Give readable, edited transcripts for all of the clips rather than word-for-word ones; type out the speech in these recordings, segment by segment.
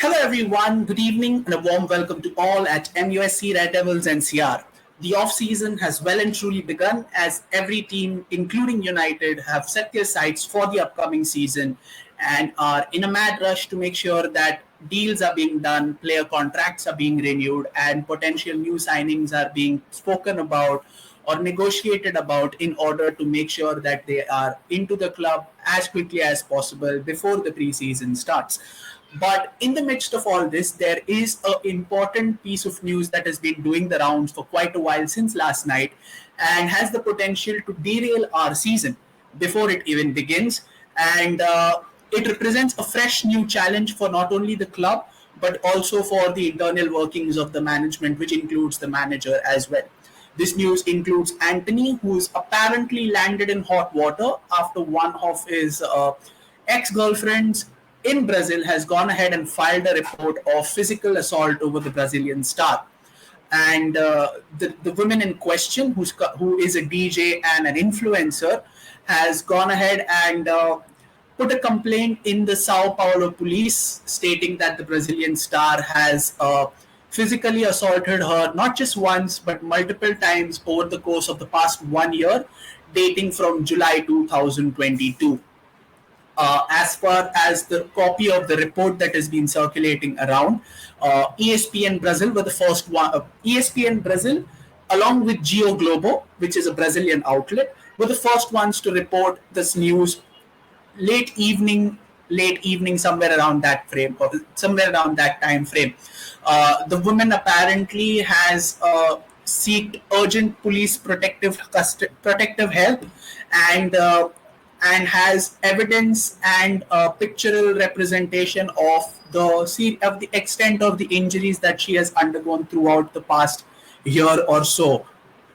Hello, everyone. Good evening and a warm welcome to all at MUSC Red Devils NCR. The off-season has well and truly begun as every team, including United, have set their sights for the upcoming season and are in a mad rush to make sure that deals are being done, player contracts are being renewed, and potential new signings are being spoken about or negotiated about in order to make sure that they are into the club as quickly as possible before the preseason starts. But in the midst of all this, there is an important piece of news that has been doing the rounds for quite a while since last night and has the potential to derail our season before it even begins. And it represents a fresh new challenge for not only the club, but also for the internal workings of the management, which includes the manager as well. This news includes Antony, who's apparently landed in hot water after one of his ex-girlfriends in Brazil has gone ahead and filed a report of physical assault over the Brazilian star. And the woman in question, who is a DJ and an influencer, has gone ahead and put a complaint in the Sao Paulo police stating that the Brazilian star has physically assaulted her not just once but multiple times over the course of the past 1 year, dating from July 2022. As far as the copy of the report that has been circulating around, ESPN Brazil were the first one. ESPN Brazil, along with Geo Globo, which is a Brazilian outlet, were the first ones to report this news late evening, somewhere around that frame, or somewhere around that time frame. The woman apparently has sought urgent police protective help, and has evidence and pictorial representation of the extent of the injuries that she has undergone throughout the past year or so.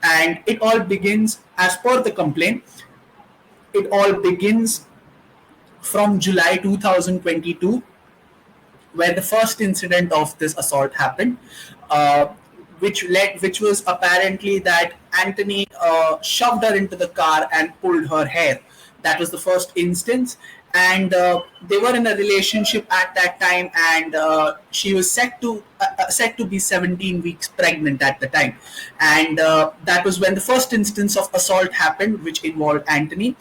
And it all begins, as per the complaint, it all begins from July 2022, where the first incident of this assault happened, which was apparently that Antony shoved her into the car and pulled her hair. That was the first instance, and they were in a relationship at that time, and she was set to be 17 weeks pregnant at the time, and that was when the first instance of assault happened, which involved Antony.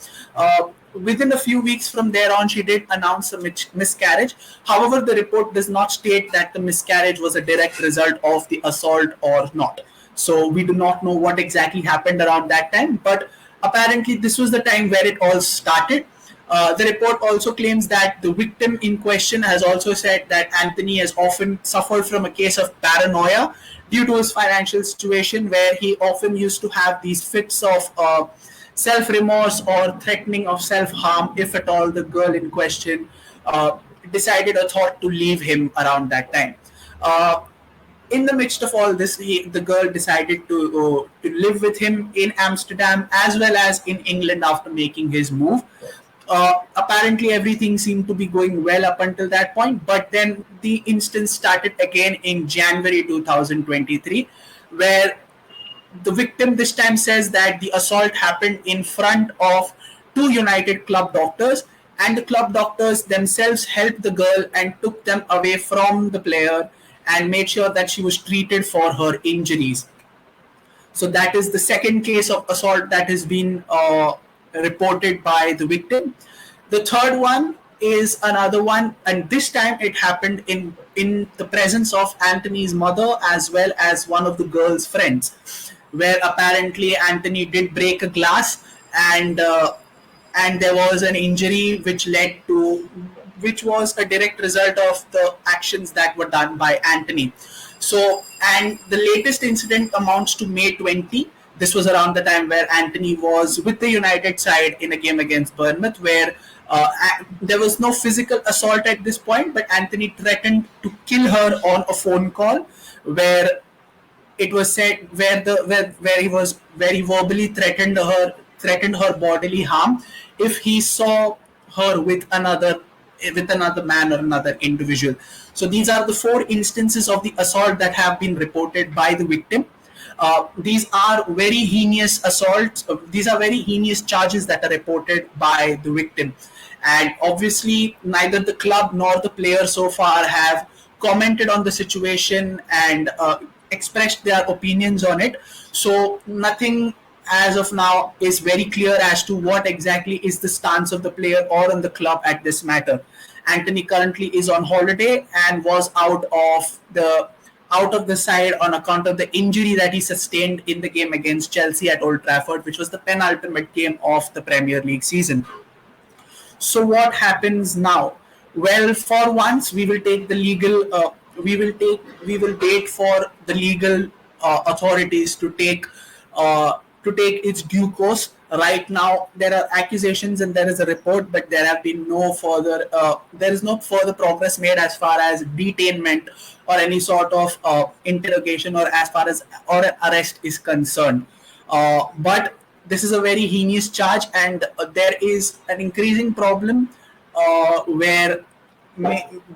Within a few weeks from there on, she did announce a miscarriage. However, the report does not state that the miscarriage was a direct result of the assault or not. So we do not know what exactly happened around that time, but apparently this was the time where it all started. The report also claims that the victim in question has also said that Antony has often suffered from a case of paranoia due to his financial situation, where he often used to have these fits of self-remorse or threatening of self-harm if at all the girl in question decided or thought to leave him around that time. In the midst of all this, the girl decided to live with him in Amsterdam as well as in England after making his move. Apparently, everything seemed to be going well up until that point, but then the instance started again in January 2023, where the victim this time says that the assault happened in front of two United club doctors, and the club doctors themselves helped the girl and took them away from the player and made sure that she was treated for her injuries. So that is the second case of assault that has been reported by the victim. The third one is another one, and this time it happened in the presence of Antony's mother as well as one of the girl's friends, where apparently Antony did break a glass, and there was an injury which was a direct result of the actions that were done by Antony. So, and the latest incident amounts to May 20. This was around the time where Antony was with the United side in a game against Bournemouth, where there was no physical assault at this point, but Antony threatened to kill her on a phone call, where it was said where he verbally threatened her bodily harm if he saw her with another man or another individual. So these are the four instances of the assault that have been reported by the victim. These are very heinous assaults. These are very heinous charges that are reported by the victim. And obviously, neither the club nor the player so far have commented on the situation and expressed their opinions on it. So nothing as of now is very clear as to what exactly is the stance of the player or on the club at this matter. Antony currently is on holiday and was out of the side on account of the injury that he sustained in the game against Chelsea at Old Trafford, which was the penultimate game of the Premier League season. So what happens now? Well, for once, we will take the legal. We will wait for the legal authorities to take its due course. Right now, there are accusations and there is a report, but there have been no further. There is no further progress made as far as detainment or any sort of interrogation or as far as or arrest is concerned. But this is a very heinous charge, and there is an increasing problem where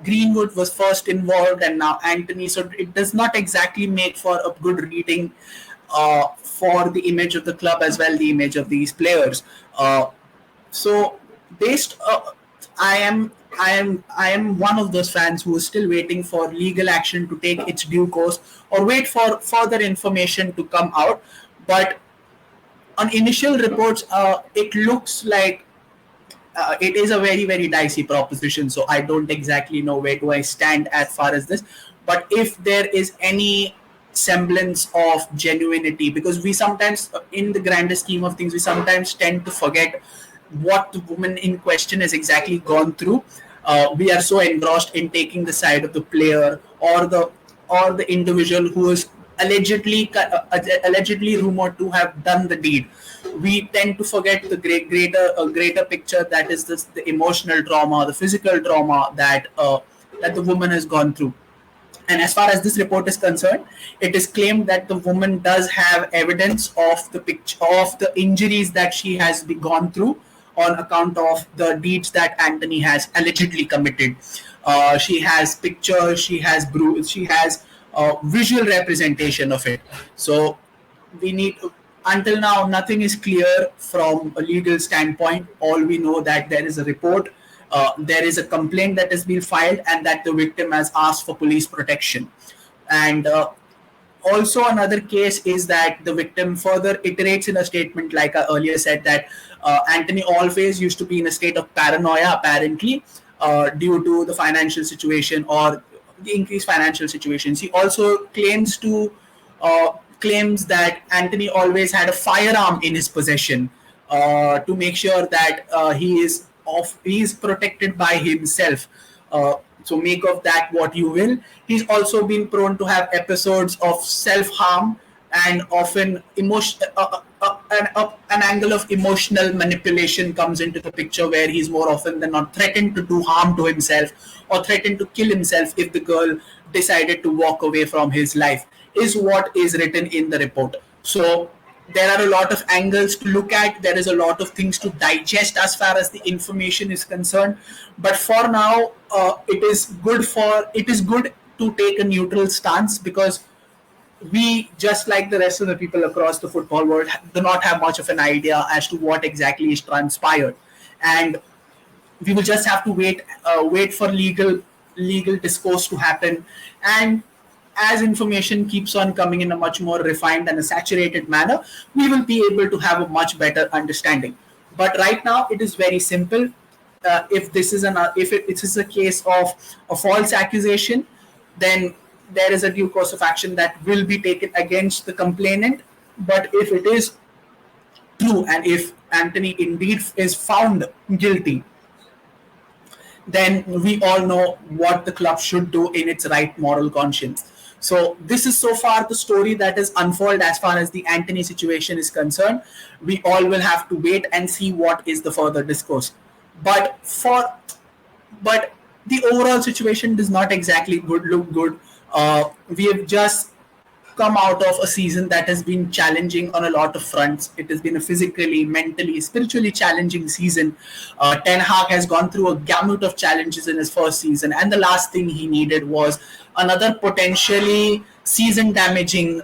Greenwood was first involved and now Antony. So it does not exactly make for a good reading for the image of the club as well, the image of these players. So based, I am one of those fans who is still waiting for legal action to take its due course or wait for further information to come out. But on initial reports, it looks like it is a very, very dicey proposition. So I don't exactly know where do I stand as far as this. But if there is any semblance of genuinity, because we sometimes, in the grander scheme of things, we sometimes tend to forget what the woman in question has exactly gone through. We are so engrossed in taking the side of the player or the individual who is allegedly rumored to have done the deed. We tend to forget the greater picture, that is the emotional trauma, the physical trauma that the woman has gone through. And as far as this report is concerned, it is claimed that the woman does have evidence of the injuries that she has gone through on account of the deeds that Antony has allegedly committed. She has pictures, she has visual representation of it. So we need, until now, nothing is clear from a legal standpoint. All we know that there is a report, there is a complaint that has been filed, and that the victim has asked for police protection. And also another case is that the victim further iterates in a statement, like I earlier said, that Antony always used to be in a state of paranoia, apparently, due to the financial situation or the increased financial situations. He also claims that Antony always had a firearm in his possession to make sure that he is protected by himself. So make of that what you will. He's also been prone to have episodes of self-harm and often an angle of emotional manipulation comes into the picture, where he's more often than not threatened to do harm to himself or threatened to kill himself if the girl decided to walk away from his life, is what is written in the report. So there are a lot of angles to look at. There is a lot of things to digest as far as the information is concerned. But for now, it is good to take a neutral stance, because we, just like the rest of the people across the football world, do not have much of an idea as to what exactly is transpired, and we will just have to wait for legal discourse to happen. And as information keeps on coming in a much more refined and a saturated manner, we will be able to have a much better understanding. But right now, it is very simple. If this is a case of a false accusation, then there is a due course of action that will be taken against the complainant. But if it is true, and if Antony indeed is found guilty, then we all know what the club should do in its right moral conscience. So this is so far the story that is unfolded as far as the Antony situation is concerned. We all will have to wait and see what is the further discourse. But the overall situation does not exactly look good. We have just come out of a season that has been challenging on a lot of fronts. It has been a physically, mentally, spiritually challenging season. Ten Hag has gone through a gamut of challenges in his first season, and the last thing he needed was another potentially season damaging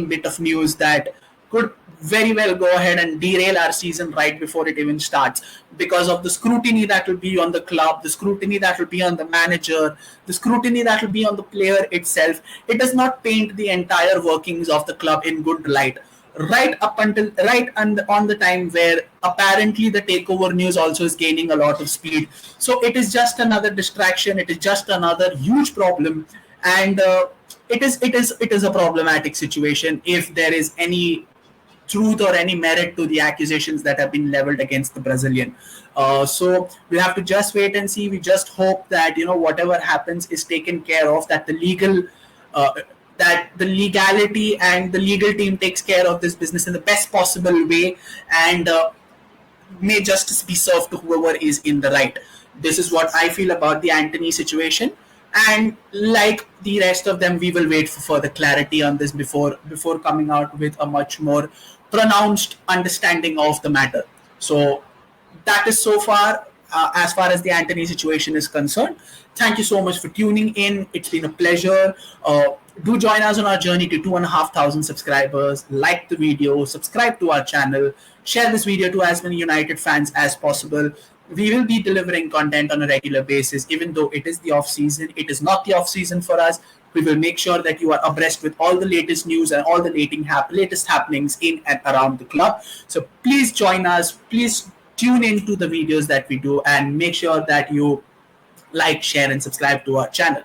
bit of news that could very well go ahead and derail our season right before it even starts, because of the scrutiny that will be on the club, the scrutiny that will be on the manager, the scrutiny that will be on the player itself. It does not paint the entire workings of the club in good light. Right up until on the time where apparently the takeover news also is gaining a lot of speed. So it is just another distraction. It is just another huge problem, and it is a problematic situation if there is any truth or any merit to the accusations that have been leveled against the Brazilian. So we have to just wait and see. We just hope that whatever happens is taken care of. Uh, that the legality and the legal team takes care of this business in the best possible way, and may justice be served to whoever is in the right. This is what I feel about the Antony situation. And like the rest of them, we will wait for further clarity on this before coming out with a much more pronounced understanding of the matter. So that is so far as far as the Antony situation is concerned. Thank you so much for tuning in. It's been a pleasure. Do join us on our journey to 2,500 subscribers. Like the video, subscribe to our channel, share this video to as many United fans as possible. We will be delivering content on a regular basis, even though it is the off season. It is not the off season for us. We will make sure that you are abreast with all the latest news and all the latest happenings in and around the club. So please join us. Please tune into the videos that we do, and make sure that you like, share, and subscribe to our channel.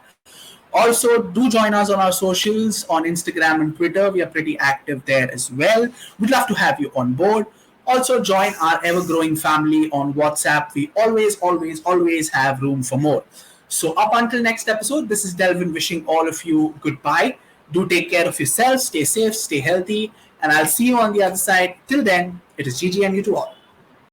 Also, do join us on our socials on Instagram and Twitter. We are pretty active there as well. We'd love to have you on board. Also, join our ever-growing family on WhatsApp. We always have room for more. So up until next episode, this is Delvin wishing all of you goodbye. Do take care of yourselves, stay safe, stay healthy, and I'll see you on the other side. Till then, it is GG and you to all.